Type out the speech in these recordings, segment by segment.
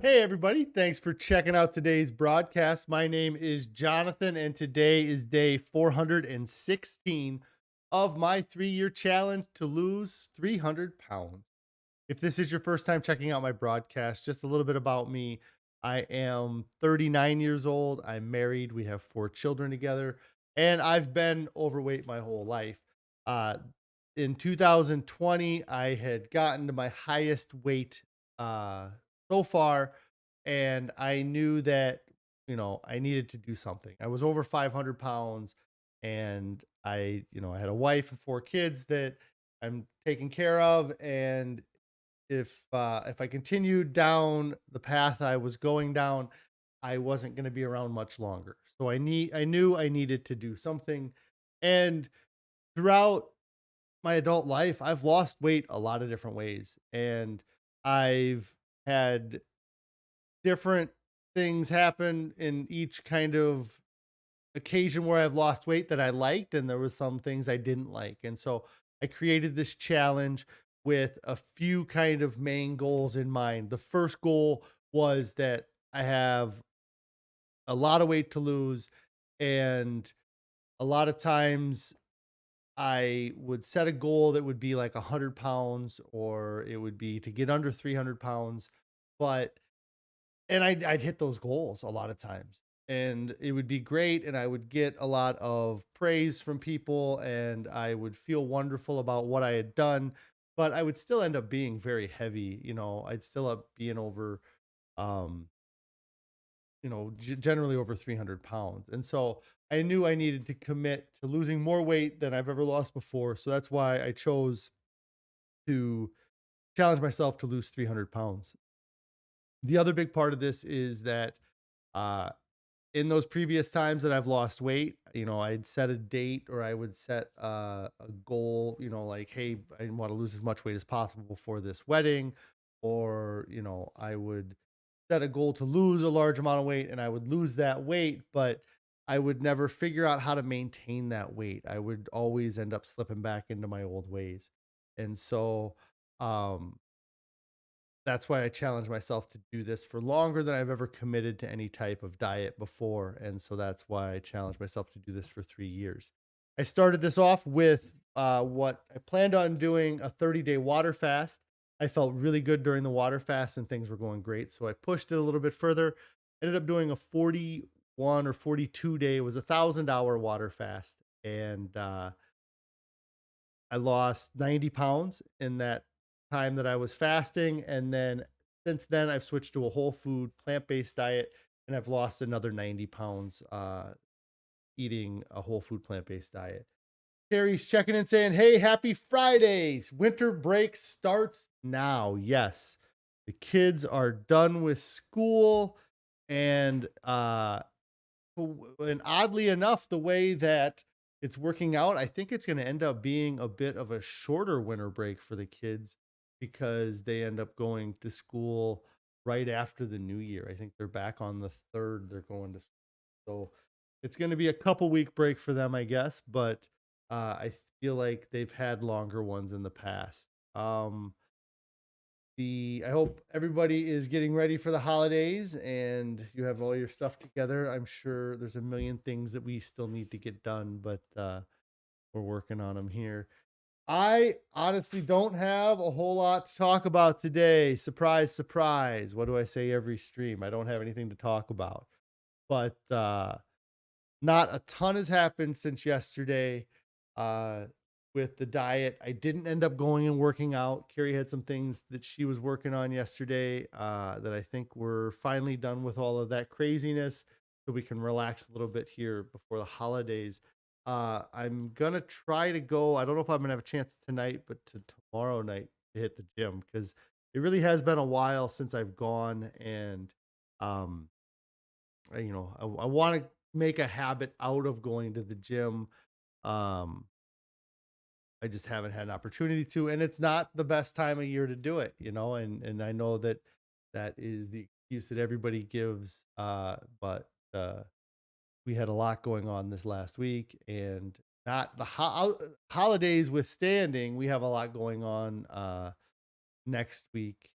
Hey, everybody. Thanks for checking out today's broadcast. My name is Jonathan, and today is day 416 of my 3-year challenge to lose 300 pounds. If this is your first time checking out my broadcast, just a little bit about me. I am 39 years old. I'm married. We have 4 children together, and I've been overweight my whole life. Uh, in 2020, I had gotten to my highest weight uh, so far, and I knew that I needed to do something. I was over 500 pounds, and I had a wife and 4 kids that I'm taking care of, and if I continued down the path I was going down, I wasn't going to be around much longer. So I knew I needed to do something. And throughout my adult life, I've lost weight a lot of different ways, and I've had different things happen in each kind of occasion where I've lost weight that I liked, and there was some things I didn't like. And so I created this challenge with a few kind of main goals in mind. The first goal was that I have a lot of weight to lose, and a lot of times I would set a goal that would be like 100 pounds, or it would be to get under 300 pounds. But and I'd hit those goals a lot of times, and it would be great, and I would get a lot of praise from people, and I would feel wonderful about what I had done, but I would still end up being very heavy. I'd still up being over, um, generally over 300 pounds. And so I knew I needed to commit to losing more weight than I've ever lost before. So that's why I chose to challenge myself to lose 300 pounds. The other big part of this is that, uh, in those previous times that I've lost weight, I'd set a date, or I would set a goal, like, hey, I want to lose as much weight as possible before this wedding, or, I would set a goal to lose a large amount of weight, and I would lose that weight, but I would never figure out how to maintain that weight. I would always end up slipping back into my old ways. And so, um, that's why I challenge myself to do this for longer than I've ever committed to any type of diet before. And so that's why I challenge myself to do this for 3 years. I started this off with what I planned on doing, a 30-day water fast. I felt really good during the water fast and things were going great. So I pushed it a little bit further. Ended up doing a 41 or 42-day, it was 1,000-hour water fast. And I lost 90 pounds in that time that I was fasting. And then since then, I've switched to a whole food, plant based diet, and I've lost another 90 pounds eating a whole food, plant based diet. Carrie's checking in saying, hey, happy Fridays. Winter break starts now. Yes. The kids are done with school. And and oddly enough, the way that it's working out, I think it's going to end up being a bit of a shorter winter break for the kids, because they end up going to school right after the new year. I think they're back on the 3rd. They're going to school. So it's going to be a couple week break for them, I guess, but I feel like they've had longer ones in the past. I hope everybody is getting ready for the holidays and you have all your stuff together. I'm sure there's a million things that we still need to get done, but we're working on them here. I honestly don't have a whole lot to talk about today. Surprise, surprise. What do I say every stream? I don't have anything to talk about. But not a ton has happened since yesterday. Uh, with the diet, I didn't end up going and working out. Carrie had some things that she was working on yesterday that I think we're finally done with all of that craziness, so we can relax a little bit here before the holidays. I'm gonna try to go. I don't know if I'm gonna have a chance tonight, but to tomorrow night to hit the gym, because it really has been a while since I've gone. And um, I want to make a habit out of going to the gym. Um, I just haven't had an opportunity to, and it's not the best time of year to do it, and I know that that is the excuse that everybody gives. But we had a lot going on this last week, and not the holidays withstanding, we have a lot going on next week.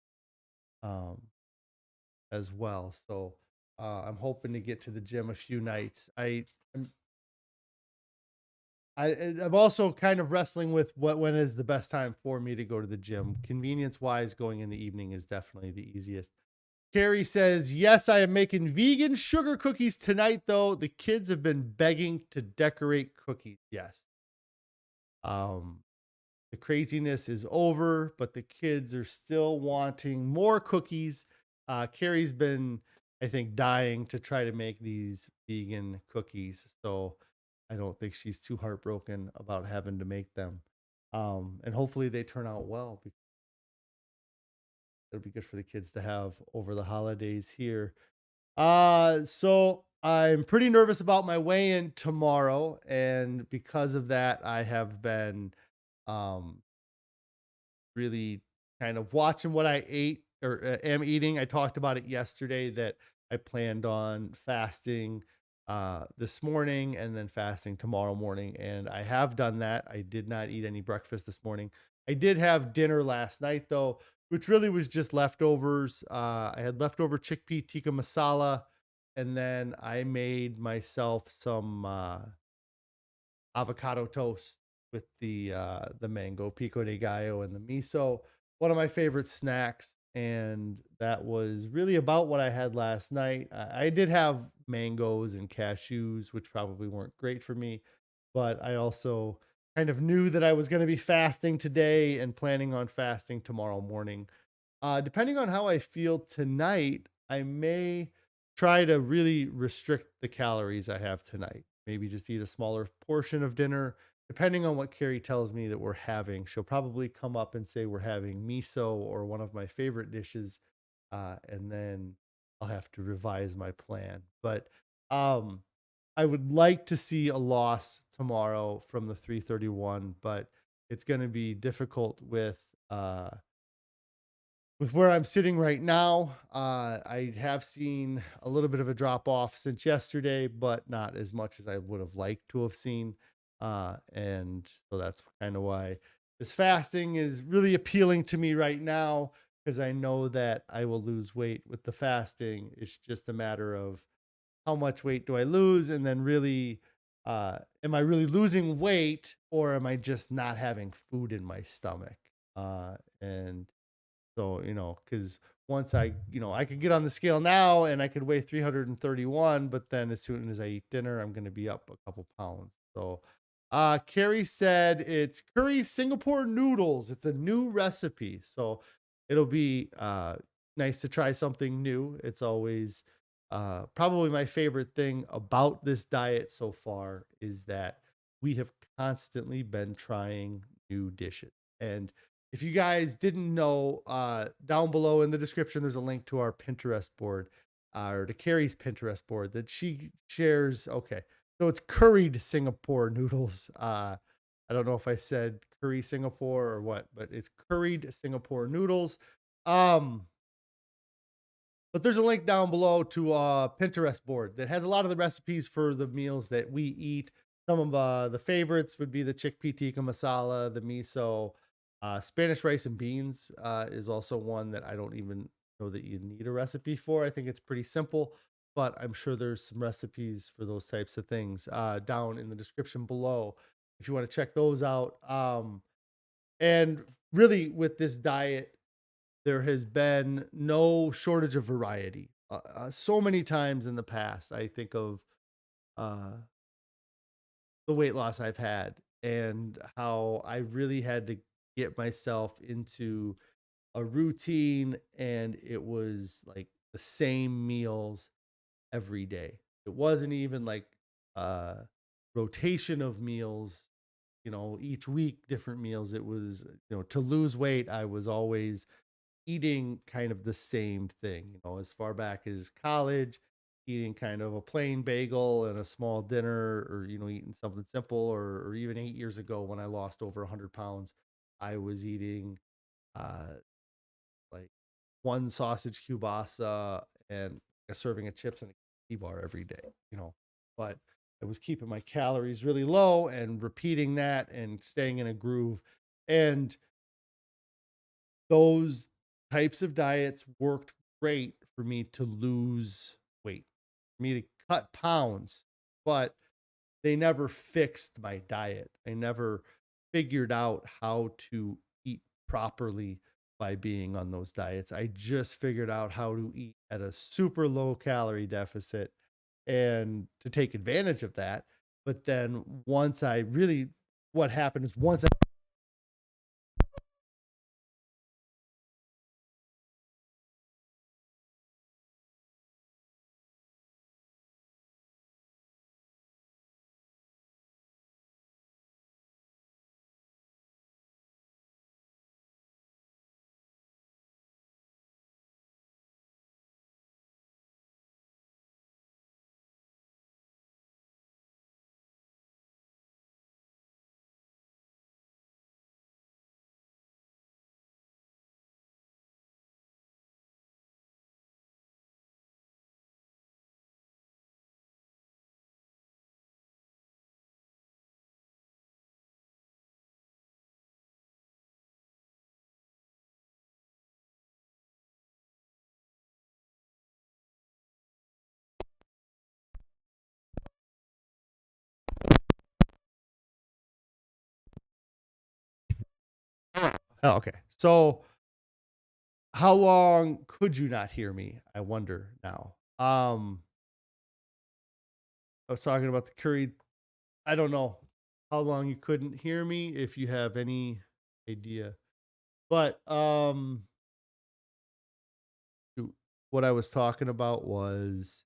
Um, as well. So I'm hoping to get to the gym a few nights. I'm, I'm also kind of wrestling with when is the best time for me to go to the gym. Convenience wise, going in the evening is definitely the easiest. Carrie says, yes, I am making vegan sugar cookies tonight, though. The kids have been begging to decorate cookies. Yes. Um, the craziness is over, but the kids are still wanting more cookies. Carrie's been, I think, dying to try to make these vegan cookies. So I don't think she's too heartbroken about having to make them. And hopefully they turn out well, because it'll be good for the kids to have over the holidays here. So I'm pretty nervous about my weigh-in tomorrow, and because of that, I have been um really kind of watching what I ate or am eating. I talked about it yesterday that I planned on fasting this morning and then fasting tomorrow morning, and I have done that. I did not eat any breakfast this morning. I did have dinner last night though, which really was just leftovers. I had leftover chickpea tikka masala, and then I made myself some avocado toast with the mango pico de gallo and the miso. One of my favorite snacks, and that was really about what I had last night. I did have mangoes and cashews, which probably weren't great for me, but I also kind of knew that I was going to be fasting today and planning on fasting tomorrow morning. Depending on how I feel tonight, I may try to really restrict the calories I have tonight. Maybe just eat a smaller portion of dinner. Depending on what Carrie tells me that we're having, she'll probably come up and say we're having miso or one of my favorite dishes, and then I'll have to revise my plan. But um, I would like to see a loss tomorrow from the 331, but it's going to be difficult with where I'm sitting right now. I have seen a little bit of a drop off since yesterday, but not as much as I would have liked to have seen. And so that's kind of why this fasting is really appealing to me right now, because I know that I will lose weight with the fasting. It's just a matter of how much weight do I lose, and then really, am I really losing weight, or am I just not having food in my stomach? And so, because once I could get on the scale now and I could weigh 331, but then as soon as I eat dinner, I'm going to be up a couple pounds. So, Carrie said it's curry Singapore noodles. It's a new recipe. So it'll be nice to try something new. It's always probably my favorite thing about this diet so far is that we have constantly been trying new dishes. And if you guys didn't know, down below in the description, there's a link to our Pinterest board, or to Carrie's Pinterest board that she shares. Okay, so it's curried Singapore noodles. I don't know if I said curry Singapore or what, but it's curried Singapore noodles. Um, but there's a link down below to a Pinterest board that has a lot of the recipes for the meals that we eat. Some of the favorites would be the chickpea tikka masala, the miso, Spanish rice and beans is also one that I don't even know that you need a recipe for. I think it's pretty simple, but I'm sure there's some recipes for those types of things down in the description below if you want to check those out. And really, with this diet, there has been no shortage of variety. So many times in the past, I think of uh, the weight loss I've had and how I really had to get myself into a routine, and it was like the same meals every day. It wasn't even like a rotation of meals, each week different meals. It was, to lose weight, I was always eating kind of the same thing, as far back as college, eating kind of a plain bagel and a small dinner, or, eating something simple, or even 8 years ago when I lost over 100 pounds, I was eating uh, like one sausage kielbasa and a serving of chips and a key bar every day, but I was keeping my calories really low and repeating that and staying in a groove. And those types of diets worked great for me to lose weight, for me to cut pounds, but they never fixed my diet. I never figured out how to eat properly by being on those diets. I just figured out how to eat at a super low calorie deficit and to take advantage of that. But then once I really, what happened is once I, oh, okay. So how long could you not hear me? I wonder now. I was talking about the curry. I don't know how long you couldn't hear me, if you have any idea. But shoot, what I was talking about was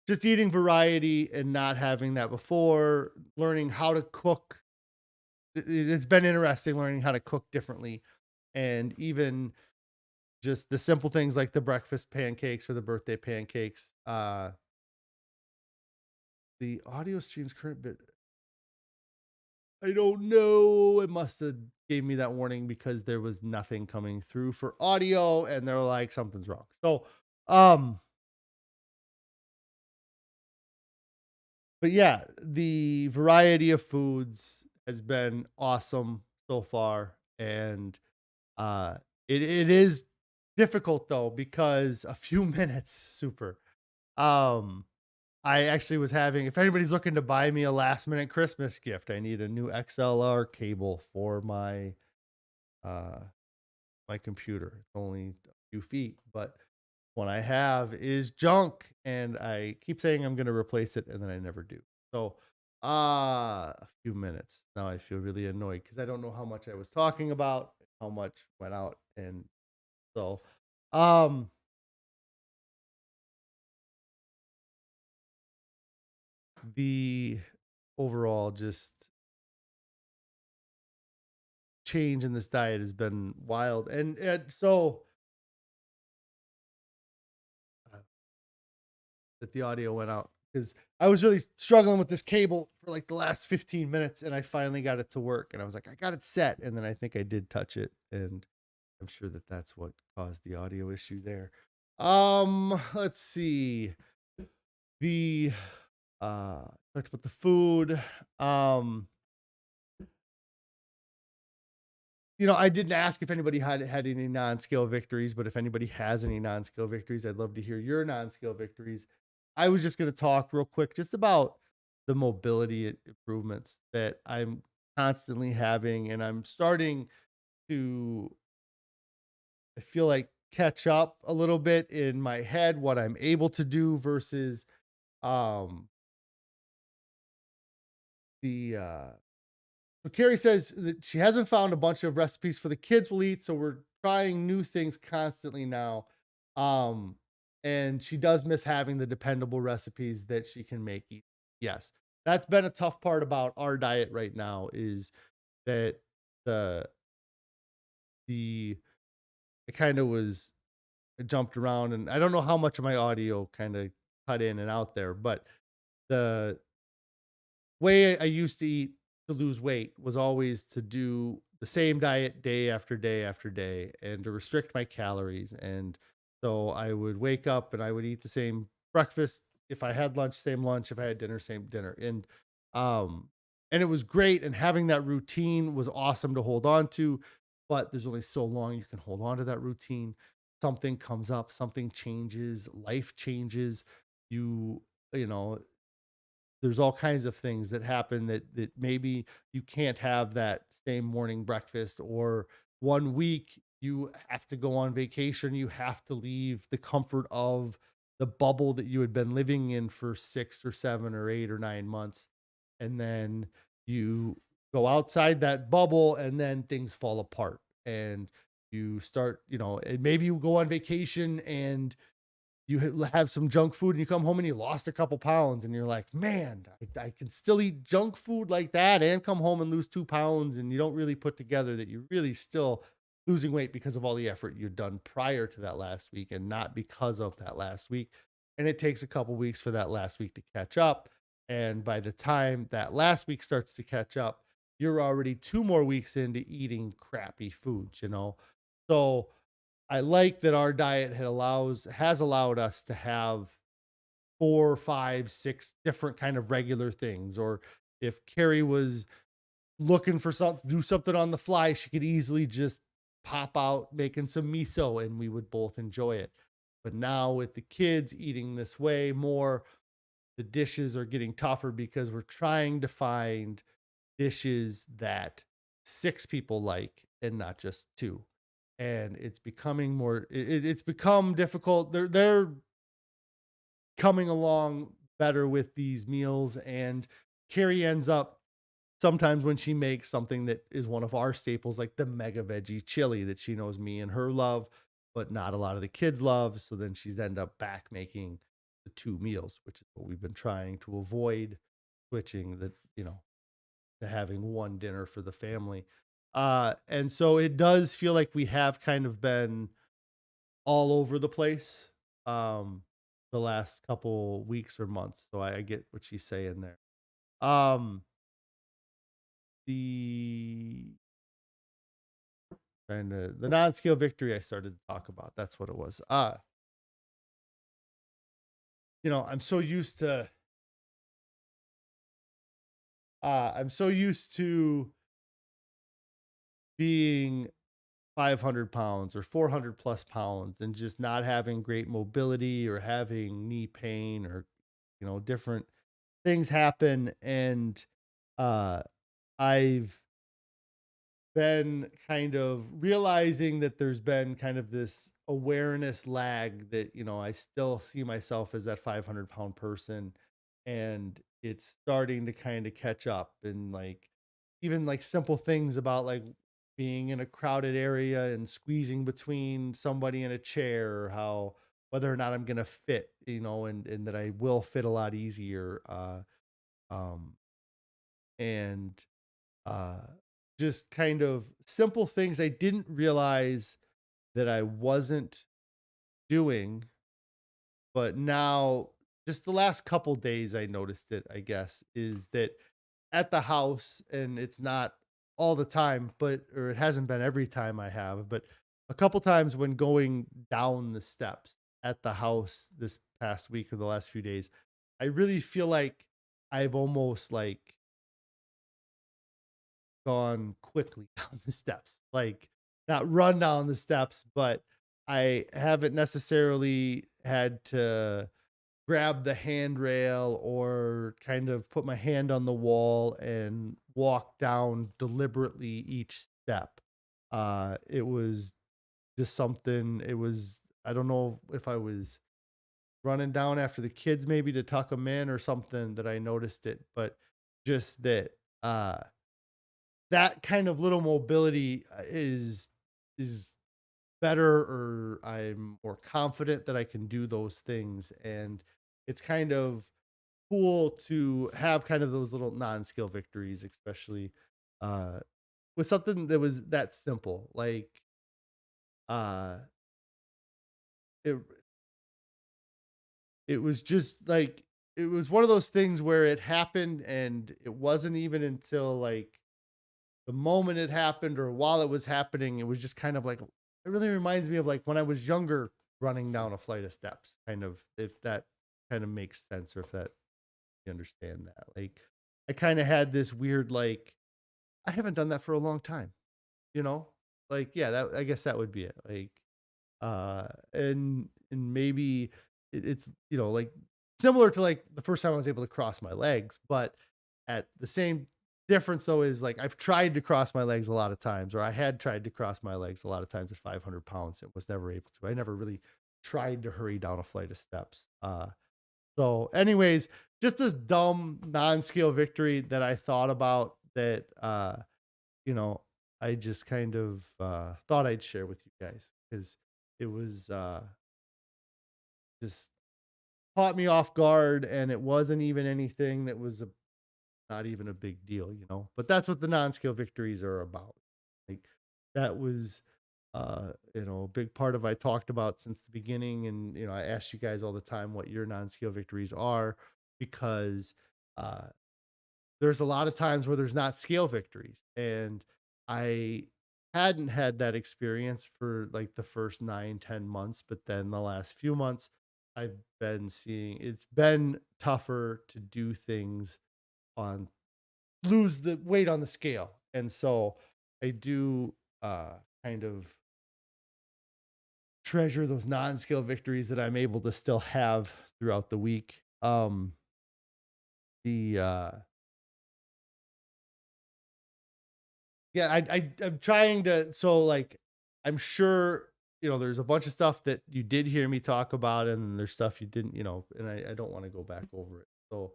just eating variety and not having that before, learning how to cook. It's been interesting learning how to cook differently, and even just the simple things like the breakfast pancakes or the birthday pancakes. The audio stream's current bit, I don't know. It must have gave me that warning because there was nothing coming through for audio, and they're like something's wrong. So, um, but yeah, the variety of foods has been awesome so far, and uh, it is difficult though because a few minutes, super. Um, I actually was having, if anybody's looking to buy me a last minute Christmas gift, I need a new XLR cable for uh my computer. It's only a few feet, but what I have is junk, and I keep saying I'm going to replace it and then I never do. So, a few minutes. Now I feel really annoyed because I don't know how much I was talking about, how much went out, and so um the overall just change in this diet has been wild. And so uh, that the audio went out because I was really struggling with this cable for like the last 15 minutes, and I finally got it to work, and I was like, I got it set. And then I think I did touch it, and I'm sure that that's what caused the audio issue there. Let's see. The talked about the food. Um, I didn't ask if anybody had any non-scale victories, but if anybody has any non-scale victories, I'd love to hear your non-scale victories. I was just going to talk real quick just about the mobility improvements that I'm constantly having, and I'm starting to, I feel like, catch up a little bit in my head what I'm able to do versus um the so Carrie says that she hasn't found a bunch of recipes for the kids will eat, so we're trying new things constantly now. Um, and she does miss having the dependable recipes that she can make. Yes, that's been a tough part about our diet right now is that the the it kind of was it jumped around, and I don't know how much of my audio kind of cut in and out there, but the way I used to eat to lose weight was always to do the same diet day after day after day and to restrict my calories. And so I would wake up and I would eat the same breakfast. If I had lunch, same lunch. If I had dinner, same dinner. Um and it was great. And having that routine was awesome to hold on to, but there's only so long you can hold on to that routine. something comes up, something changes, life changes, you you know, there's all kinds of things that happen that maybe you can't have that same morning breakfast, or one week you have to go on vacation, you have to leave the comfort of the bubble that you had been living in for 6 or 7 or 8 or 9 months, and then you go outside that bubble and then things fall apart, and you start, and maybe you go on vacation and you have some junk food and you come home and you lost a couple pounds and you're like, man, I can still eat junk food like that and come home and lose 2 pounds. And you don't really put together that you're really still losing weight because of all the effort you've done prior to that last week and not because of that last week. And it takes a couple weeks for that last week to catch up. And by the time that last week starts to catch up, you're already 2 more weeks into eating crappy foods. So, I like that our diet has allowed us to have 4, 5, 6 different kind of regular things. Or if Carrie was looking for do something on the fly, she could easily just pop out making some miso and we would both enjoy it. But now with the kids eating this way more, the dishes are getting tougher because we're trying to find dishes that 6 people like and not just 2. And it's becoming it's become difficult. They're coming along better with these meals, and Carrie ends up sometimes when she makes something that is one of our staples, like the mega veggie chili that she knows me and her love, but not a lot of the kids love. So then she's end up back making the 2 meals, which is what we've been trying to avoid, switching to having one dinner for the family. And so it does feel like we have kind of been all over the place the last couple weeks or months. So I get what she's saying there. Um the the non-scale victory I started to talk about. That's what it was. I'm so used to I'm so used to being 500 pounds or 400 plus pounds and just not having great mobility or having knee pain or different things happen. And uh I've been kind of realizing that there's been kind of this awareness lag that I still see myself as that 500-pound person, and it's starting to kind of catch up. And like even like simple things about like being in a crowded area and squeezing between somebody in a chair, or how whether or not I'm going to fit, and that I will fit a lot easier. Um and uh, just kind of simple things I didn't realize that I wasn't doing, but now just the last couple days I noticed it, I guess, is that at the house, and it's not all the time, but or it hasn't been every time I have, but a couple times when going down the steps at the house this past week or the last few days, I really feel like I've almost like gone quickly down the steps, like not run down the steps, but I haven't necessarily had to grab the handrail or kind of put my hand on the wall and walk down deliberately each step. It was just something, I don't know if I was running down after the kids maybe to tuck them in or something that I noticed it, but just that, that kind of little mobility is better, or I'm more confident that I can do those things. And it's kind of cool to have kind of those little non-skill victories, especially uh with something that was that simple. Like uh it it was just like it was one of those things where it happened, and it wasn't even until like the moment it happened or while it was happening, it was just kind of like it really reminds me of like when I was younger running down a flight of steps, kind of, if that kind of makes sense, or if that you understand that. Like I kind of had this weird like I haven't done that for a long time, you know? Like yeah, that I guess that would be it. Like And maybe it's, like similar to like the first time I was able to cross my legs, but at the same difference though is like I've tried to cross my legs a lot of times, or I had tried to cross my legs a lot of times at 500 pounds. It was never able to. I never really tried to hurry down a flight of steps. So anyways, just this dumb non-scale victory that I thought about that, you know, I just kind of thought I'd share with you guys because it was just caught me off guard, and it wasn't even anything that was not even a big deal, But that's what the non-scale victories are about. Like that was a big part of I talked about since the beginning, and I ask you guys all the time what your non-scale victories are because uh there's a lot of times where there's not scale victories, and I hadn't had that experience for like the first 9-10 months, but then the last few months I've been seeing it's been tougher to do things on lose the weight on the scale. And so I do kind of treasure those non-scale victories that I'm able to still have throughout the week. The Yeah, I'm trying to, so like I'm sure there's a bunch of stuff that you did hear me talk about, and there's stuff you didn't, and I don't want to go back over it. So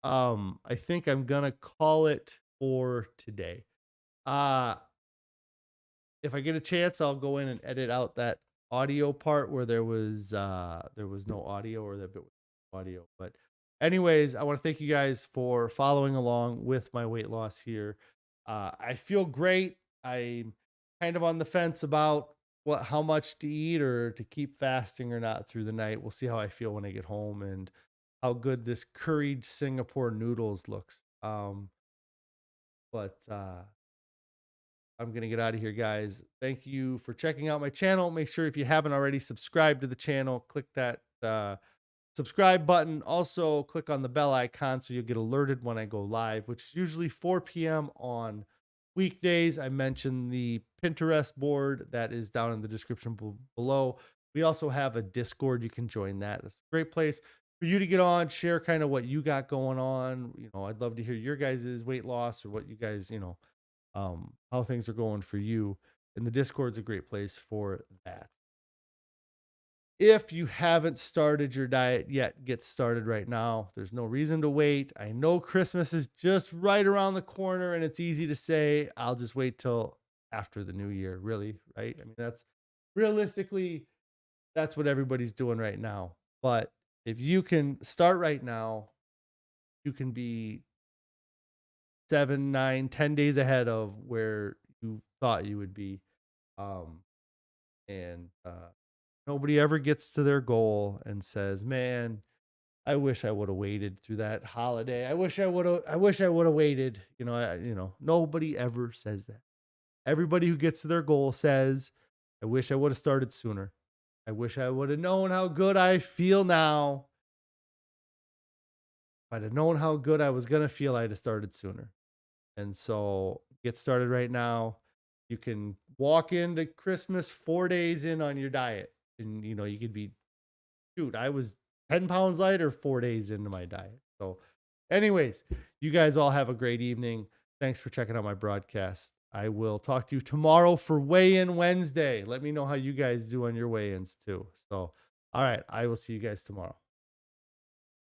I think I'm gonna call it for today. Uh if I get a chance, I'll go in and edit out that audio part where there was no audio, or that bit with audio. But anyways, I want to thank you guys for following along with my weight loss here. I feel great. I'm kind of on the fence about how much to eat, or to keep fasting or not through the night. We'll see how I feel when I get home, and how good this curried Singapore noodles looks. But I'm going to get out of here, guys. Thank you for checking out my channel. Make sure, if you haven't already, subscribe to the channel. Click that subscribe button. Also, click on the bell icon so you'll get alerted when I go live, which is usually 4 p.m. on weekdays. I mentioned the Pinterest board that is down in the description below. We also have a Discord. You can join that. That's a great place for you to get on, share kind of what you got going on. I'd love to hear your guys' weight loss, or what you guys, how things are going for you. And the Discord's a great place for that. If you haven't started your diet yet, get started right now. There's no reason to wait. I know Christmas is just right around the corner, and it's easy to say, I'll just wait till after the new year, really, right? I mean, that's realistically, that's what everybody's doing right now. But if you can start right now, you can be 7, 9, 10 days ahead of where you thought you would be. Um, and Nobody ever gets to their goal and says, "Man, I wish I would have waited through that holiday. I wish I would have waited." Nobody ever says that. Everybody who gets to their goal says, "I wish I would have started sooner. I wish I would have known how good I feel now. If I'd have known how good I was gonna feel, I'd have started sooner." And so get started right now. You can walk into Christmas 4 days in on your diet. And you could be, shoot, I was 10 pounds lighter 4 days into my diet. So anyways, you guys all have a great evening. Thanks for checking out my broadcast. I will talk to you tomorrow for weigh-in Wednesday. Let me know how you guys do on your weigh-ins too. So, all right, I will see you guys tomorrow.